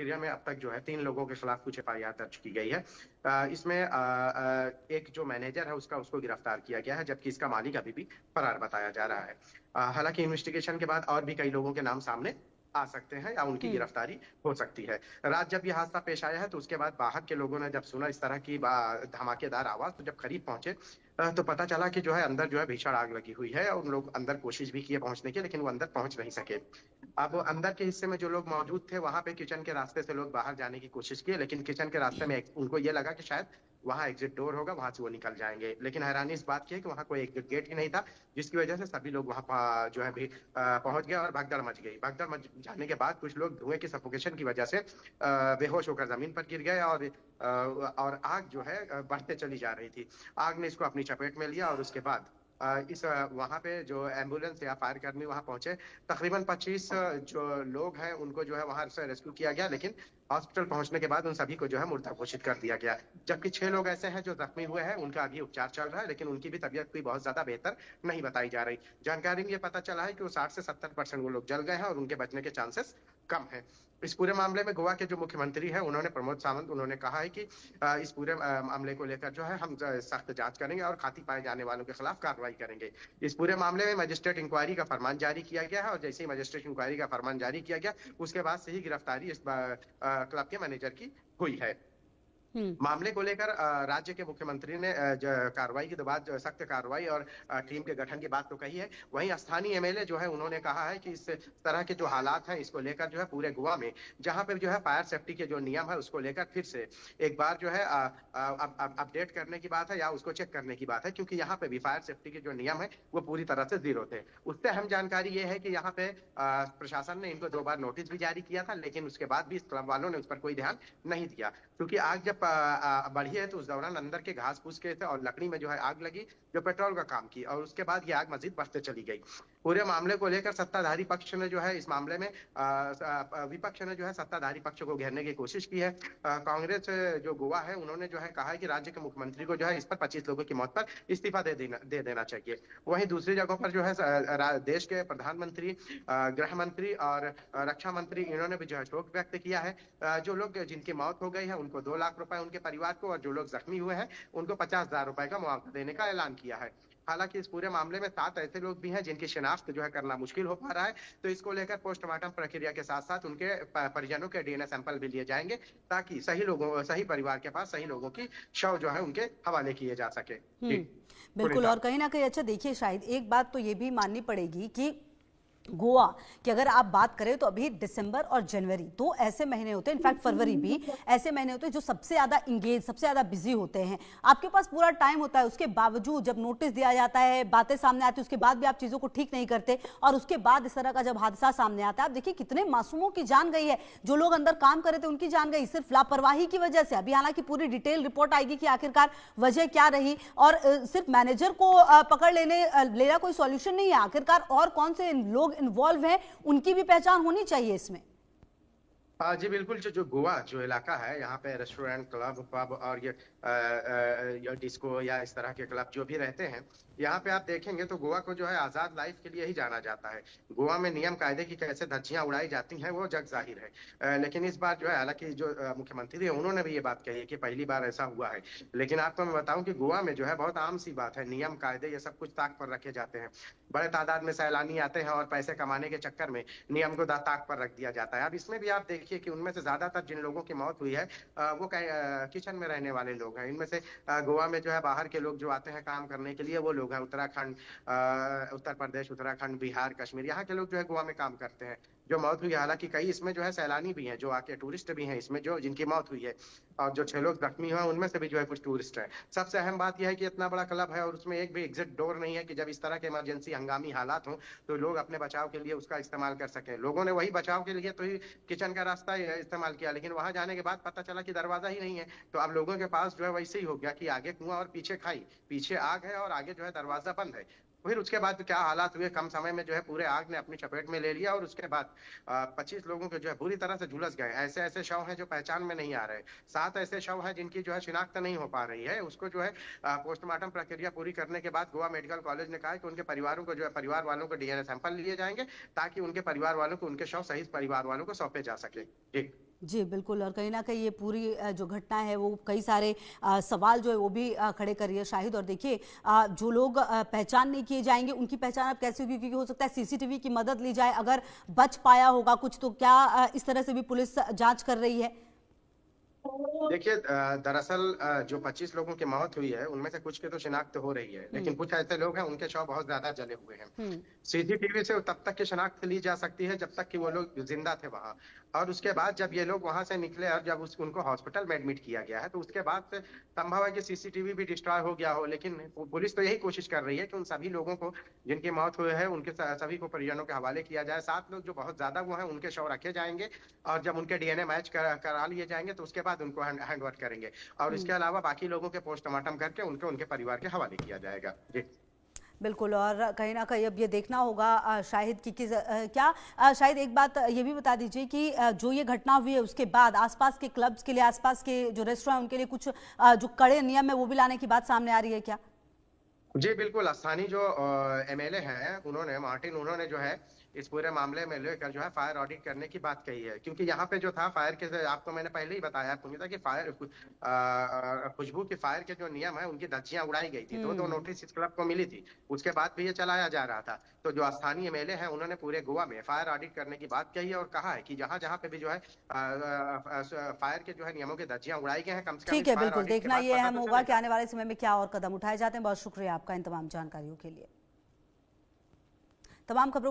प्रक्रिया में अब तक जो है 3 लोगों के खिलाफ कुछ एफआईआर दर्ज की गई है। इसमें एक जो मैनेजर है उसको गिरफ्तार किया गया है, जबकि इसका मालिक अभी भी फरार बताया जा रहा है। हालांकि इन्वेस्टिगेशन के बाद और भी कई लोगों के नाम सामने आ सकते हैं या उनकी हम्म। गिरफ्तारी हो सकती है। रात जब ये हादसा पेश आया है तो उसके बाद बाहर के लोगों ने जब सुना इस तरह की धमाकेदार आवाज, तो जब करीब पहुंचे तो पता चला कि जो है अंदर जो है भीषण आग लगी हुई है, और उन लोग अंदर कोशिश भी किए पहुंचने की, लेकिन वो अंदर पहुंच नहीं सके। अब अंदर के हिस्से में जो लोग मौजूद थे वहां पे किचन के रास्ते से लोग बाहर जाने की कोशिश किए, लेकिन किचन के रास्ते में उनको ये लगा कि शायद वहां एग्जिट डोर होगा, वहां से वो निकल जाएंगे। लेकिन हैरानी इस बात की है कि वहां कोई एग्जिट गेट ही नहीं था, जिसकी वजह से सभी लोग वहां जो है भी पहुंच गए और भगदड़ मच गई। भगदड़ मच जाने के बाद कुछ लोग धुएं की सफोकेशन की वजह से बेहोश होकर जमीन पर गिर गए, और आग जो है बढ़ते चली जा रही थी। आग ने इसको अपनी चपेट में लिया, और उसके बाद वहां पे जो एम्बुलेंस या फायर कर्मी वहां पहुंचे, तकरीबन 25 जो लोग हैं उनको जो है वहां से रेस्क्यू किया गया, लेकिन हॉस्पिटल पहुंचने के बाद उन सभी को जो है मुर्दा घोषित कर दिया गया। जबकि 6 लोग ऐसे हैं जो जख्मी हुए हैं, उनका अभी उपचार चल रहा है, लेकिन उनकी भी तबीयत कोई बहुत ज्यादा बेहतर नहीं बताई जा रही। जानकारी में ये पता चला है कि वो 60 से 70% वो लोग जल गए हैं और उनके बचने के चांसेस कम है। इस पूरे मामले में गोवा के जो मुख्यमंत्री हैं उन्होंने, प्रमोद सावंत, उन्होंने कहा है कि इस पूरे मामले को लेकर जो है हम सख्त जांच करेंगे और खाती पाए जाने वालों के खिलाफ कार्रवाई करेंगे। इस पूरे मामले में मजिस्ट्रेट इंक्वायरी का फरमान जारी किया गया है, और जैसे ही मजिस्ट्रेट इंक्वायरी का फरमान जारी किया गया उसके बाद से ही गिरफ्तारी इस क्लब के मैनेजर की हुई है। मामले को लेकर राज्य के मुख्यमंत्री ने कार्रवाई के बाद सख्त कार्रवाई और टीम के गठन की बात तो कही है। वहीं स्थानीय एमएलए जो है उन्होंने कहा है कि इस तरह के जो हालात हैं इसको लेकर जो है पूरे गोवा में जहां पर जो है फायर सेफ्टी के जो नियम है उसको लेकर फिर से एक बार जो है अपडेट करने की बात है या उसको चेक करने की बात है, क्योंकि यहाँ पे भी फायर सेफ्टी के जो नियम है वो पूरी तरह से जीरो थे। उससे अहम जानकारी ये है कि यहाँ पे प्रशासन ने इनको 2 बार नोटिस भी जारी किया था, लेकिन उसके बाद भी इस क्लब वालों ने उस पर कोई ध्यान नहीं दिया, क्योंकि आग जब बढ़ी है तो उस दौरान अंदर के घास फूस के थे और लकड़ी में जो है आग लगी जो पेट्रोल का काम की, और उसके बाद ये आग मजीद बढ़ते चली गई। पूरे मामले को लेकर सत्ताधारी पक्ष ने जो है इस मामले में विपक्ष ने जो है सत्ताधारी पक्ष को घेरने की कोशिश की है। कांग्रेस जो गोवा है उन्होंने जो है कहा है कि राज्य के मुख्यमंत्री को जो है इस पर 25 लोगों की मौत पर इस्तीफा दे देना चाहिए। वहीं दूसरी जगहों पर जो है देश के प्रधानमंत्री, गृह मंत्री और रक्षा मंत्री, इन्होंने भी जो है शोक व्यक्त किया है। जो लोग जिनकी मौत हो गई है उनको 2 लाख रुपए उनके परिवार को, और जो लोग जख्मी हुए हैं उनको 50,000 रुपए का मुआवजा देने का ऐलान किया है। हालांकि इस पूरे मामले में 7 ऐसे लोग भी हैं जिनकी शिनाख्त जो है करना मुश्किल हो पा रहा है, तो इसको लेकर पोस्टमार्टम प्रक्रिया के साथ साथ उनके परिजनों के डीएनए सैंपल भी लिए जाएंगे, ताकि सही परिवार के पास सही लोगों की शव जो है उनके हवाले किए जा सके। बिल्कुल। और कहीं ना कहीं अच्छा देखिए, शायद एक बात तो ये भी माननी पड़ेगी कि गोवा की अगर आप बात करें तो अभी दिसंबर और जनवरी 2 ऐसे महीने होते हैं, इनफैक्ट फरवरी भी ऐसे महीने होते हैं जो सबसे ज्यादा इंगेज, सबसे ज्यादा बिजी होते हैं। आपके पास पूरा टाइम होता है, उसके बावजूद जब नोटिस दिया जाता है, बातें सामने आती है, उसके बाद भी आप चीजों को ठीक नहीं करते, और उसके बाद इस तरह का जब हादसा सामने आता है, आप देखिए कितने मासूमों की जान गई है। जो लोग अंदर काम कर रहे थे उनकी जान गई सिर्फ लापरवाही की वजह से। अभी हालांकि पूरी डिटेल रिपोर्ट आएगी कि आखिरकार वजह क्या रही, और सिर्फ मैनेजर को पकड़ लेना कोई सॉल्यूशन नहीं है। आखिरकार और कौन से लोग इन्वॉल्व हैं उनकी भी पहचान होनी चाहिए इसमें। जी बिल्कुल। जो गोवा जो इलाका है यहाँ पे रेस्टोरेंट, क्लब, पब और ये डिस्को या इस तरह के क्लब जो भी रहते हैं, यहाँ पे आप देखेंगे तो गोवा को जो है आजाद लाइफ के लिए ही जाना जाता है। गोवा में नियम कायदे की कैसे धज्जियां उड़ाई जाती हैं वो जग जाहिर है। लेकिन इस बार जो है, हालांकि जो मुख्यमंत्री है उन्होंने भी ये बात कही है कि पहली बार ऐसा हुआ है, लेकिन आपको मैं बताऊं कि गोवा में जो है बहुत आम सी बात है, नियम कायदे ये सब कुछ ताक पर रखे जाते हैं। बड़े तादाद में सैलानी आते हैं और पैसे कमाने के चक्कर में नियम को ताक पर रख दिया जाता है। अब इसमें भी आप देखिए कि उनमें से ज्यादातर जिन लोगों की मौत हुई है वो किचन में रहने वाले लोग हैं। इनमें से गोवा में जो है बाहर के लोग जो आते हैं काम करने के लिए वो लोग हैं। उत्तराखंड, उत्तर प्रदेश, उत्तराखंड, बिहार, कश्मीर, यहाँ के लोग जो है गोवा में काम करते हैं। जो मौत हुई है, हालांकि कई इसमें जो है सैलानी भी हैं, जो आके टूरिस्ट भी हैं इसमें जो जिनकी मौत हुई है, और जो 6 लोग जख्मी हुए उनमें से भी जो है कुछ टूरिस्ट हैं। सबसे अहम बात यह है कि इतना बड़ा क्लब है और उसमें एक भी एग्जिट डोर नहीं है कि जब इस तरह के इमरजेंसी हंगामी हालात हों तो लोग अपने बचाव के लिए उसका इस्तेमाल कर सकें। लोगों ने वही बचाव के लिए तो ही किचन का रास्ता इस्तेमाल किया, लेकिन वहां जाने के बाद पता चला कि दरवाजा ही नहीं है। तो अब लोगों के पास जो है वैसे ही हो गया कि आगे कुआं और पीछे खाई, पीछे आग है और आगे जो है दरवाजा बंद है। फिर उसके बाद क्या हालात हुए, कम समय में जो है पूरे आग ने अपनी चपेट में ले लिया, और उसके बाद 25 लोगों के जो है बुरी तरह से झुलस गए। ऐसे ऐसे शव हैं जो पहचान में नहीं आ रहे। 7 ऐसे शव हैं जिनकी जो है शिनाख्त नहीं हो पा रही है। उसको जो है पोस्टमार्टम प्रक्रिया पूरी करने के बाद गोवा मेडिकल कॉलेज ने कहा कि उनके परिवारों को जो है परिवार वालों को डीएनए सैंपल लिए जाएंगे, ताकि उनके परिवार वालों को उनके शव सही परिवार वालों को सौंपे जा सके। ठीक। जी बिल्कुल, और कहीं न कहीं ये पूरी जो घटना है वो कई सारे सवाल जो है वो भी खड़े कर रही है शाहिद। और देखिए जो लोग पहचान नहीं किए जाएँगे उनकी पहचान अब कैसे होगी, क्योंकि हो सकता है सीसीटीवी की मदद ली जाए, अगर बच पाया होगा कुछ तो क्या इस तरह से भी पुलिस जाँच कर रही है? देखिए दरअसल जो 25 लोगों की मौत हुई है, उनमें से कुछ की तो शिनाख्त हो रही है, लेकिन हुँ, कुछ ऐसे लोग हैं, उनके शव बहुत ज़्यादा जले हुए हैं। हुँ, सीसीटीवी से तब तक की शिनाख्त ली जा सकती है, जब तक कि वो लोग ज़िंदा थे वहाँ। और उसके बाद जब ये लोग वहाँ से निकले और जब उनको हॉस्पिटल में एडमिट किया गया है, तो उसके बाद से संभव है कि सीसीटीवी भी डिस्ट्रॉय हो गया हो। लेकिन पुलिस तो यही कोशिश कर रही है कि उन सभी लोगों को जिनकी मौत हुई है, उनके सभी को परिजनों के हवाले किया जाए। 7 लोग जो बहुत ज़्यादा वो हैं, उनके शव रखे जाएँगे और जब उनके डीएनए मैच करा लिए जाएँगे, तो उसके बाद उनको हैंडओवर करेंगे। और इसके हुँ। अलावा बाकी लोगों के पोस्टमार्टम करके उनको उनके परिवार के हवाले किया जाएगा। जी। बिल्कुल, और कहीं न कहीं अब ये देखना होगा शाहिद कि क्या शायद एक बात ये भी बता दीजिए कि जो ये घटना हुई है उसके बाद आसपास के क्लब्स के लिए, आसपास के जो रेस्टोरेंट हैं उनके लिए कुछ जो कड़े नियम है वो भी लाने की बात सामने आ रही है क्या? जी, बिल्कुल, स्थानीय जो एमएलए हैं, उन्होंने मार्टिन उन्होंने जो है, इस पूरे मामले में लेकर जो है फायर ऑडिट करने की बात कही है। क्योंकि यहाँ पे जो था फायर के आपको मैंने पहले ही बताया पुनीता कि खुशबू की फायर के जो नियम हैं, उनकी धज्जियाँ उड़ाई गई थी। 2-2 हुँ। नोटिस इस क्लब को मिली थी। उसके बाद भी ये चलाया जा रहा था। तो जो स्थानीय एमएलए हैं, उन्होंने पूरे गोवा में फायर ऑडिट करने की बात कही है और कहा है कि जहाँ-जहाँ पे भी जो है फायर के जो है नियमों की धज्जियाँ उड़ाई गई हैं, कम से कम ठीक इस है, फायर बिल्कुल, ऑडिट के देखना बाद ये पता अहम तो होगा कि चलेगा। आने वाले समय में क्या और कदम उठाए जाते हैं। बहुत शुक्रिया आपका इन तमाम जानकारियों के लिए। तमाम खबरों